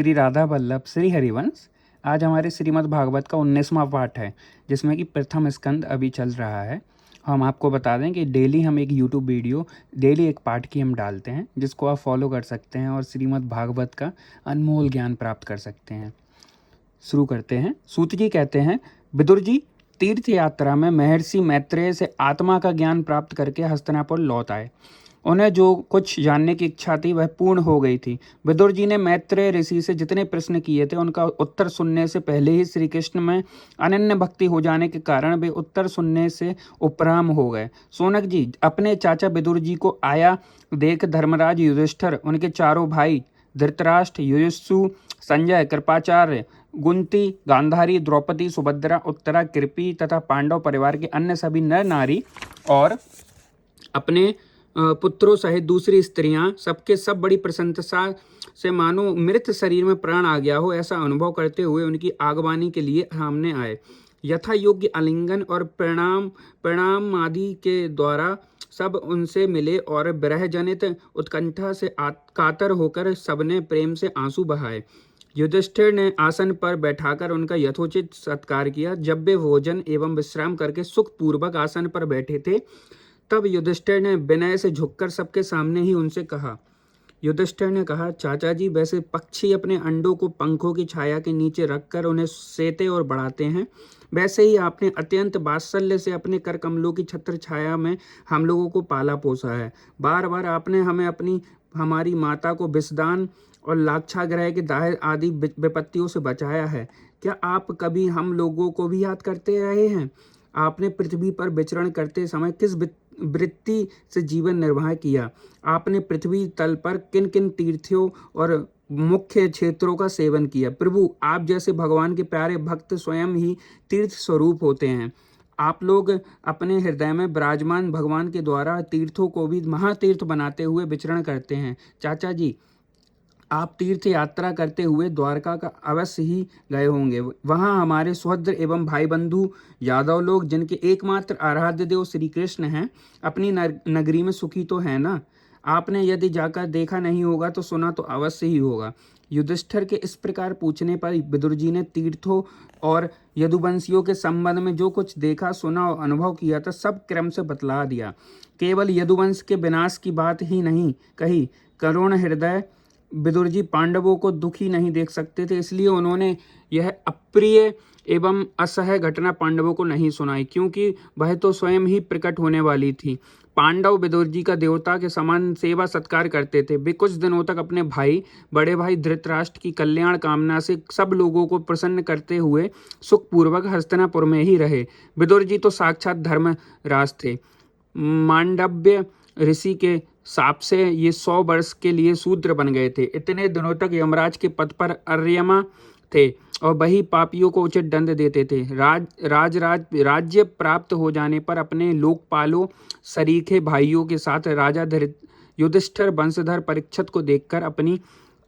श्री राधा वल्लभ श्री हरिवंश। आज हमारे श्रीमद् भागवत का 19वां पाठ है, जिसमें कि प्रथम स्कंद अभी चल रहा है। हम आपको बता दें कि डेली हम एक यूट्यूब वीडियो डेली एक पाठ की हम डालते हैं, जिसको आप फॉलो कर सकते हैं और श्रीमद् भागवत का अनमोल ज्ञान प्राप्त कर सकते हैं। शुरू करते हैं। सूत जी कहते हैं, विदुर जी तीर्थ यात्रा में महर्षि मैत्रेय से आत्मा का ज्ञान प्राप्त करके हस्तिनापुर लौट आए। उन्हें जो कुछ जानने की इच्छा थी वह पूर्ण हो गई थी। विदुर जी ने मैत्रेय ऋषि से जितने प्रश्न किए थे उनका उत्तर सुनने से पहले ही श्री कृष्ण में अनन्य भक्ति हो जाने के कारण वे उत्तर सुनने से उपराम हो गए। सोनक जी अपने चाचा विदुर जी को आया देख धर्मराज युधिष्ठिर, उनके चारों भाई धृतराष्ट्र, युयुत्सु, संजय, कृपाचार्य, कुंती, गांधारी, द्रौपदी, सुभद्रा, उत्तरा, कृपी तथा पांडव परिवार के अन्य सभी नर नारी और अपने पुत्रों सहित दूसरी स्त्रियां सबके सब बड़ी प्रशंसा से मानो मृत शरीर में प्राण आ गया हो ऐसा अनुभव करते हुए उनकी आगवानी के लिए सामने आए। यथा योग्य आलिंगन और प्रणाम आदि के द्वारा सब उनसे मिले और विरह जनित उत्कंठा से कातर होकर सबने प्रेम से आंसू बहाए। युधिष्ठिर ने आसन पर बैठाकर उनका यथोचित सत्कार किया। जब वे भोजन एवं विश्राम करके सुखपूर्वक आसन पर बैठे थे, तब युधिष्ठिर ने विनय से झुककर सबके सामने ही उनसे कहा। युधिष्ठिर ने कहा, चाचा जी, वैसे पक्षी अपने अंडों को पंखों की छाया के नीचे रखकर उन्हें सेते और बढ़ाते हैं, वैसे ही आपने अत्यंत वात्सल्य से अपने कर कमलों की छत्र छाया में हम लोगों को पाला पोसा है। बार बार आपने हमें हमारी माता को विषदान और लाक्षागृह के दाह आदि विपत्तियों से बचाया है। क्या आप कभी हम लोगों को भी याद करते रहे हैं? आपने पृथ्वी पर विचरण करते समय किस वृत्ति से जीवन निर्वाह किया? आपने पृथ्वी तल पर किन किन तीर्थों और मुख्य क्षेत्रों का सेवन किया? प्रभु, आप जैसे भगवान के प्यारे भक्त स्वयं ही तीर्थ स्वरूप होते हैं। आप लोग अपने हृदय में विराजमान भगवान के द्वारा तीर्थों को भी महातीर्थ बनाते हुए विचरण करते हैं। चाचा जी, आप तीर्थ यात्रा करते हुए द्वारका का अवश्य ही गए होंगे। वहाँ हमारे सुहृद एवं भाई बंधु यादव लोग, जिनके एकमात्र आराध्य देव श्री कृष्ण हैं, अपनी नगरी में सुखी तो है ना? आपने यदि जाकर देखा नहीं होगा तो सुना तो अवश्य ही होगा। युधिष्ठिर के इस प्रकार पूछने पर विदुर जी ने तीर्थों और यदुवंशियों के संबंध में जो कुछ देखा, सुना और अनुभव किया था, सब क्रम से बतला दिया। केवल यदुवंश के विनाश की बात ही नहीं कही। करुण हृदय विदुर जी पांडवों को दुखी नहीं देख सकते थे, इसलिए उन्होंने यह अप्रिय एवं असह्य घटना पांडवों को नहीं सुनाई, क्योंकि वह तो स्वयं ही प्रकट होने वाली थी। पांडव विदुर जी का देवता के समान सेवा सत्कार करते थे। वे कुछ दिनों तक अपने बड़े भाई धृतराष्ट्र की कल्याण कामना से सब लोगों को प्रसन्न करते हुए सुखपूर्वक हस्तिनापुर में ही रहे। विदुर जी तो साक्षात धर्मराज थे। मांडव्य ऋषि के साप से ये 100 वर्ष के लिए शूद्र बन गए थे। इतने दिनों तक यमराज के पद पर अर्यमा थे और वही पापियों को उचित दंड देते थे। राज्य प्राप्त हो जाने पर अपने लोकपालों सरीखे भाइयों के साथ राजा युधिष्ठिर वंशधर परीक्षित को देखकर अपनी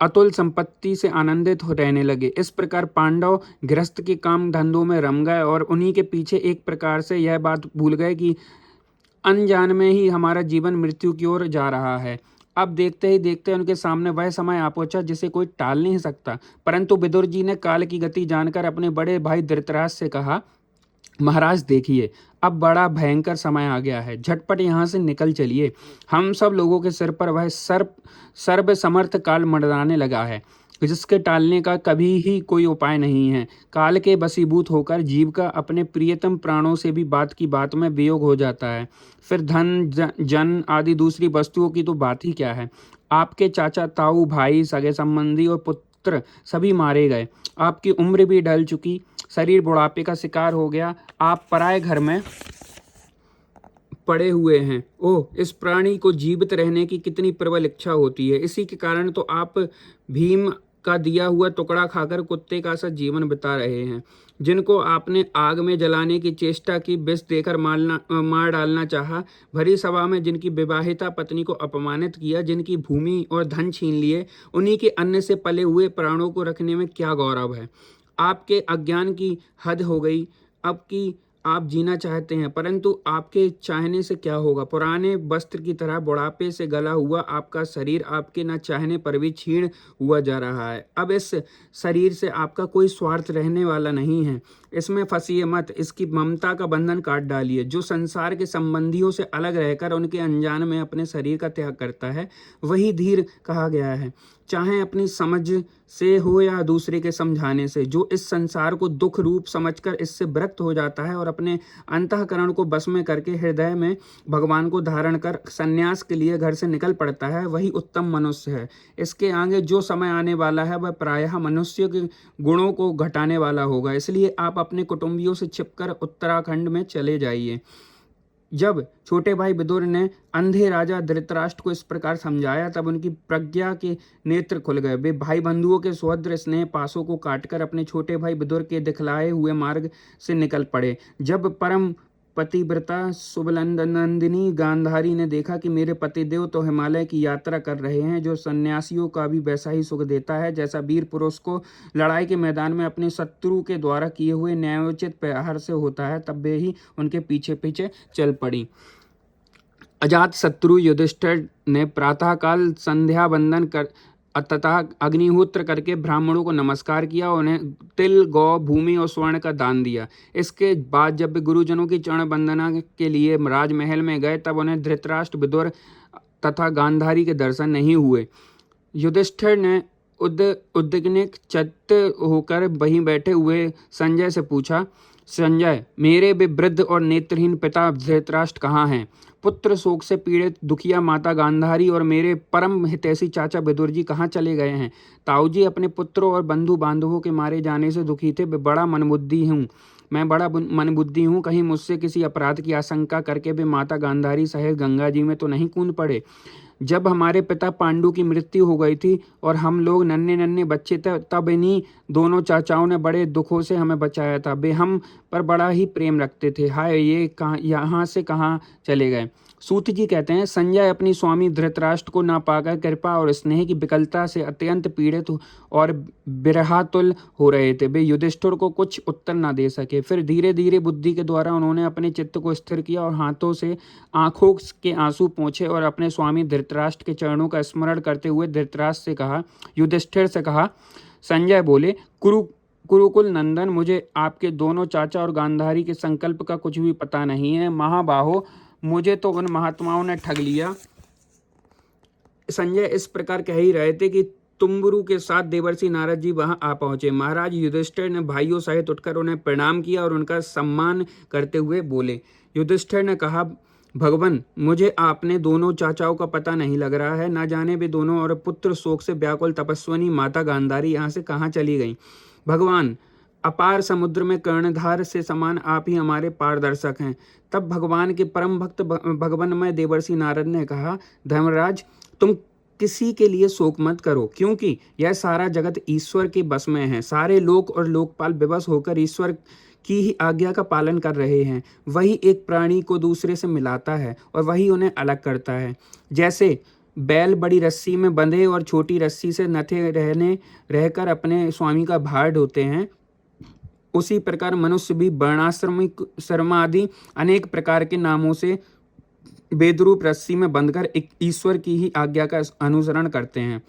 अतुल संपत्ति से आनंदित हो रहने लगे। इस प्रकार पांडव गृहस्थ के काम धंधों में रम गए और उन्हीं के पीछे एक प्रकार से यह बात भूल गए कि अनजान में ही हमारा जीवन मृत्यु की ओर जा रहा है। अब देखते ही देखते उनके सामने वह समय आ पहुंचा जिसे कोई टाल नहीं सकता। परंतु विदुर जी ने काल की गति जानकर अपने बड़े भाई धृतराष्ट्र से कहा, महाराज देखिए, अब बड़ा भयंकर समय आ गया है, झटपट यहाँ से निकल चलिए। हम सब लोगों के सिर पर वह सर्व समर्थ काल मंडराने लगा है, जिसके टालने का कभी ही कोई उपाय नहीं है। काल के वशीभूत होकर जीव का अपने प्रियतम प्राणों से भी बात की बात में वियोग हो जाता है। फिर धन जन आदि दूसरी वस्तुओं की तो बात ही क्या है। आपके चाचा ताऊ, भाई, सगे संबंधी और पुत्र सभी मारे गए। आपकी उम्र भी ढल चुकी, शरीर बुढ़ापे का शिकार हो गया। आप पराए घर में पड़े हुए हैं। ओह, इस प्राणी को जीवित रहने की कितनी प्रबल इच्छा होती है। इसी के कारण तो आप भीम का दिया हुआ टुकड़ा खाकर कुत्ते का सा जीवन बिता रहे हैं। जिनको आपने आग में जलाने की चेष्टा की, विष देकर मार डालना चाहा, भरी सभा में जिनकी विवाहिता पत्नी को अपमानित किया, जिनकी भूमि और धन छीन लिए, उन्हीं के अन्न से पले हुए प्राणों को रखने में क्या गौरव है। आपके अज्ञान की हद हो गई। अब की आप जीना चाहते हैं, परंतु आपके चाहने से क्या होगा? पुराने वस्त्र की तरह बुढ़ापे से गला हुआ आपका शरीर आपके न चाहने पर भी क्षीण हुआ जा रहा है। अब इस शरीर से आपका कोई स्वार्थ रहने वाला नहीं है। इसमें फंसिए मत, इसकी ममता का बंधन काट डालिए। जो संसार के संबंधियों से अलग रहकर उनके अनजान में अपने शरीर का त्याग करता है, वही धीर कहा गया है। चाहे अपनी समझ से हो या दूसरे के समझाने से, जो इस संसार को दुख रूप समझकर इससे विरक्त हो जाता है और अपने अंतःकरण को बस में करके हृदय में भगवान को धारण कर संन्यास के लिए घर से निकल पड़ता है, वही उत्तम मनुष्य है। इसके आगे जो समय आने वाला है वह प्रायः मनुष्य के गुणों को घटाने वाला होगा। इसलिए आप अपने कुटुंबियों से छिपकर उत्तराखंड में चले जाइए। जब छोटे भाई विदुर ने अंधे राजा धृतराष्ट्र को इस प्रकार समझाया, तब उनकी प्रज्ञा के नेत्र खुल गए। वे भाई बंधुओं के सुहृद स्नेह पासों को काटकर अपने छोटे भाई विदुर के दिखलाए हुए मार्ग से निकल पड़े। जब परम पतिव्रता शुभनंदिनी गांधारी ने देखा कि मेरे पतिदेव तो हिमालय की यात्रा कर रहे हैं, जो सन्यासियों का भी वैसा ही सुख देता है जैसा वीर पुरुष को लड़ाई के मैदान में अपने शत्रु के द्वारा किए हुए न्यायोचित प्रहार से होता है, तब वे ही उनके पीछे पीछे चल पड़ी। अजात शत्रु युधिष्ठिर ने प्रातःकाल संध्या वंदन कर तथा अग्निहोत्र करके ब्राह्मणों को नमस्कार किया, उन्हें तिल, गौ, भूमि और स्वर्ण का दान दिया। इसके बाद जब वे गुरुजनों की चरण वंदना के लिए राजमहल में गए, तब उन्हें धृतराष्ट्र, विदुर तथा गांधारी के दर्शन नहीं हुए। युधिष्ठिर ने उद्विग्न चित्त होकर वहीं बैठे हुए संजय से पूछा, संजय, मेरे वे वृद्ध और नेत्रहीन पिता धृतराष्ट्र कहाँ हैं? पुत्र शोक से पीड़ित दुखिया माता गांधारी और मेरे परम हितैषी चाचा विदुर जी कहाँ चले गए हैं? ताऊजी अपने पुत्रों और बंधु बांधवों के मारे जाने से दुखी थे। मैं बड़ा मनबुद्धि हूँ, कहीं मुझसे किसी अपराध की आशंका करके वे माता गांधारी सहित गंगा जी में तो नहीं कूद पड़े? जब हमारे पिता पांडु की मृत्यु हो गई थी और हम लोग नन्हे नन्हे बच्चे थे, तब इन्हीं दोनों चाचाओं ने बड़े दुखों से हमें बचाया था। वे हम पर बड़ा ही प्रेम रखते थे। हाय, ये कहाँ यहाँ से कहाँ चले गए? सूत जी कहते हैं, संजय अपनी स्वामी धृतराष्ट्र को ना पाकर कृपा और स्नेह की विकलता से अत्यंत पीड़ित और बिरहातुल हो रहे थे। वे युधिष्ठिर को कुछ उत्तर ना दे सके। फिर धीरे धीरे बुद्धि के द्वारा उन्होंने अपने चित्त को स्थिर किया और हाथों से आंखों के आंसू पोंछे और अपने स्वामी धृतराष्ट्र के चरणों का स्मरण करते हुए युधिष्ठिर से कहा। संजय बोले, कुरुकुल नंदन, मुझे आपके दोनों चाचा और गांधारी के संकल्प का कुछ भी पता नहीं है। महाबाहो, मुझे तो उन महात्माओं ने ठग लिया। संजय इस प्रकार कह ही रहे थे कि तुम्बुरु के साथ देवर्षि नारद जी वहां आ पहुंचे। महाराज युधिष्ठिर ने भाइयों सहित उठकर उन्हें प्रणाम किया और उनका सम्मान करते हुए बोले। युधिष्ठिर ने कहा, भगवान, मुझे आपने दोनों चाचाओं का पता नहीं लग रहा है। ना जाने वे दोनों और पुत्र शोक से व्याकुल तपस्विनी माता गांधारी यहाँ से कहाँ चली गई। भगवान, अपार समुद्र में कर्णधार से समान आप ही हमारे पारदर्शक हैं। तब भगवान के परम भक्त भगवानमय देवर्षि नारद ने कहा, धर्मराज, तुम किसी के लिए शोक मत करो, क्योंकि यह सारा जगत ईश्वर के बस में है। सारे लोक और लोकपाल विवश होकर ईश्वर की ही आज्ञा का पालन कर रहे हैं। वही एक प्राणी को दूसरे से मिलाता है और वही उन्हें अलग करता है। जैसे बैल बड़ी रस्सी में बंधे और छोटी रस्सी से नथे रहकर अपने स्वामी का भार ढोते हैं, उसी प्रकार मनुष्य भी वर्णाश्रम आदि अनेक प्रकार के नामों से वेदरूप रस्सी में बंधकर एक ईश्वर की ही आज्ञा का अनुसरण करते हैं।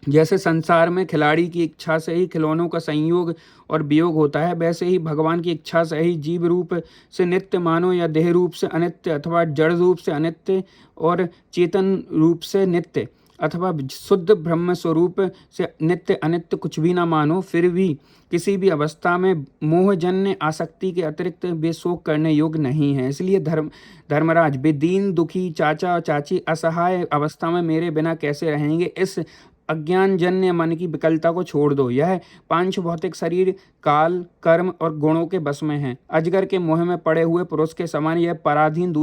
जैसे संसार में खिलाड़ी की इच्छा से ही खिलौनों का संयोग और वियोग होता है, वैसे ही भगवान की इच्छा से ही जीव रूप से नित्य मानो या देह रूप से अनित्य अथवा जड़ रूप से अनित्य और चेतन रूप से नित्य अथवा शुद्ध ब्रह्म स्वरूप से नित्य अनित्य कुछ भी ना मानो, फिर भी किसी भी अवस्था में मोहजन्य आसक्ति के अतिरिक्त वे शोक करने योग्य नहीं है। इसलिए धर्मराज, वे दीन दुखी चाचा और चाची असहाय अवस्था में मेरे बिना कैसे रहेंगे? इस अज्ञानजन्य मन की विकलता को छोड़ दो। यह पांच भौतिक शरीर काल, कर्म और गुणों के बस में है। अजगर के मोह में पड़े हुए पुरुष के समान यह पराधीन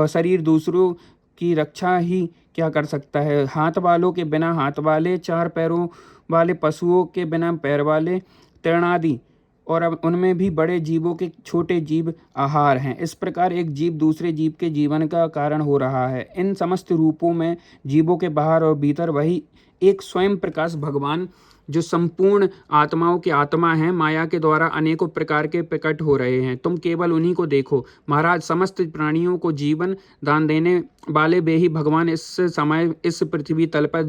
शरीर दूसरों की रक्षा ही क्या कर सकता है? हाथ वालों के बिना हाथ वाले, चार पैरों वाले पशुओं के बिना पैर वाले, तृणादि और अब उनमें भी बड़े जीवों के छोटे जीव आहार हैं। इस प्रकार एक जीव दूसरे जीव के जीवन का कारण हो रहा है। इन समस्त रूपों में जीवों के बाहर और भीतर वही एक स्वयं प्रकाश भगवान जो संपूर्ण आत्माओं की आत्मा है, माया के द्वारा अनेकों प्रकार के प्रकट हो रहे हैं। तुम केवल उन्हीं को देखो। महाराज, समस्त प्राणियों को जीवन दान देने वाले वे ही भगवान इस समय इस पृथ्वी तल पर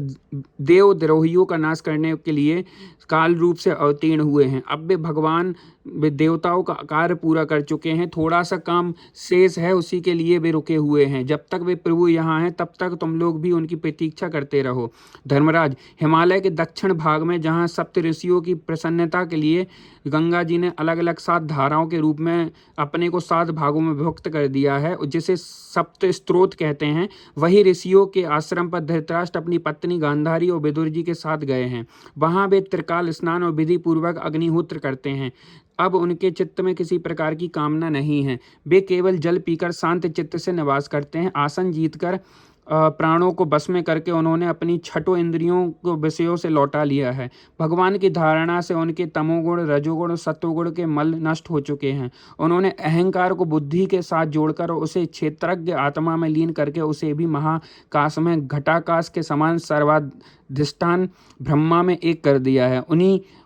देवद्रोहियों का नाश करने के लिए काल रूप से अवतीर्ण हुए हैं। अब वे भगवान वे देवताओं का कार्य पूरा कर चुके हैं। थोड़ा सा काम शेष है, उसी के लिए वे रुके हुए हैं। जब तक वे प्रभु यहाँ हैं तब तक तुम लोग भी उनकी प्रतीक्षा करते रहो। धर्मराज, हिमालय के दक्षिण भाग में जहाँ सप्त ऋषियों की प्रसन्नता के लिए गंगा जी ने अलग अलग 7 धाराओं के रूप में अपने को 7 भागों में विभक्त कर दिया है, जिसे सप्त स्त्रोत कहते हैं, वही ऋषियों के आश्रम पर धृतराष्ट्र अपनी पत्नी गांधारी और विदुर जी के साथ गए हैं। वहां वे त्रिकाल स्नान और विधि पूर्वक अग्निहोत्र करते हैं। अब उनके चित्त में किसी प्रकार की कामना नहीं है। वे केवल जल पीकर शांत चित्त से निवास करते हैं। आसन जीतकर प्राणों को बस में करके उन्होंने अपनी छठों इंद्रियों को विषयों से लौटा लिया है। भगवान की धारणा से उनके तमोगुण, रजोगुण और सत्वगुण के मल नष्ट हो चुके हैं। उन्होंने अहंकार को बुद्धि के साथ जोड़कर उसे क्षेत्रज्ञ आत्मा में लीन करके उसे भी महाकाश में घटाकाश के समान सर्वाधिष्ठान ब्रह्मा में एक कर दिया है।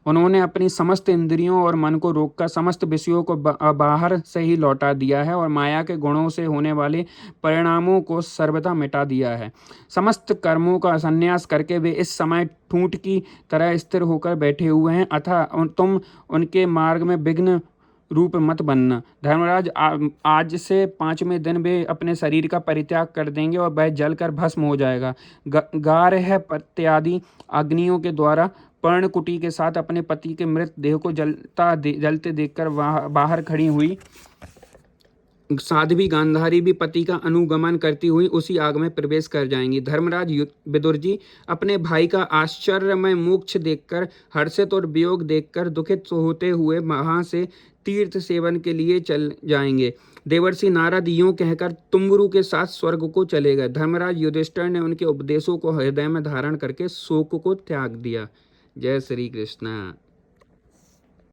उन्होंने अपनी समस्त इंद्रियों और मन को रोककर समस्त विषयों को बाहर से ही लौटा दिया है और माया के गुणों से होने वाले परिणामों को सर्वथा मिटा दिया है। समस्त कर्मों का संन्यास करके वे इस समय ठूंठ की तरह स्थिर होकर बैठे हुए हैं। अतः तुम उनके मार्ग में विघ्न रूप मत बनना। धर्मराज, आज से 5वें दिन वे अपने शरीर का परित्याग कर देंगे और वह जलकर भस्म हो जाएगा। गारह इत्यादि अग्नियों के द्वारा पर्णकुटी के साथ अपने पति के मृत देह को जलते देखकर बाहर खड़ी हुई साध्वी गांधारी भी पति का अनुगमन करती हुई उसी आग में प्रवेश कर जाएंगी। धर्मराज विदुर जी अपने भाई का आश्चर्यमय मोक्ष देखकर, हर्षित और वियोग देखकर दुखित होते हुए वहां से तीर्थ सेवन के लिए चल जाएंगे। देवर्षि नारद यूं कहकर तुम्बुरु के साथ स्वर्ग को चले गए। धर्मराज युधिष्ठिर ने उनके उपदेशों को हृदय में धारण करके शोक को त्याग दिया। जय श्री कृष्ण।